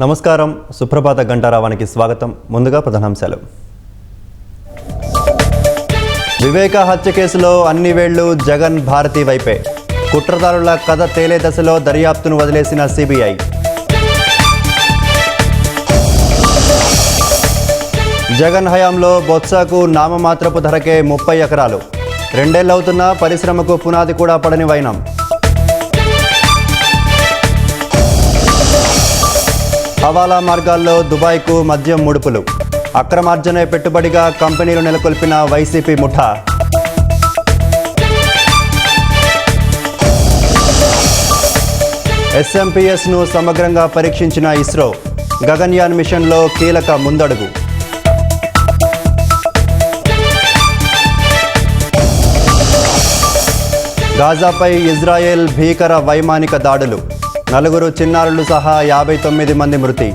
నమస్కారం. సుప్రభాత గంటారావానికి స్వాగతం. ముందుగా ప్రధానాంశాలు. వివేక హత్య కేసులో అన్ని వేళ్లు జగన్ భారతి వైపే. కుట్రదారుల కథ తేలే దశలో దర్యాప్తును వదిలేసిన సిబిఐ. జగన్ హయాంలో బొత్సాకు నామమాత్రపు ధరకే 30 ఎకరాలు. 2 ఏళ్లవుతున్నా పరిశ్రమకు పునాది కూడా పడని వైనం. హవాలా మార్గాల్లో దుబాయ్కు మద్యం ముడుపులు. అక్రమార్జనే పెట్టుబడిగా కంపెనీలు నెలకొల్పిన వైసీపీ ముఠా. SMPSను సమగ్రంగా పరీక్షించిన ఇస్రో. గగన్యాన్ మిషన్లో కీలక ముందడుగు. గాజాపై ఇజ్రాయెల్ భీకర వైమానిక దాడులు. 4 చిన్నారులు సహా 59 మంది మృతి.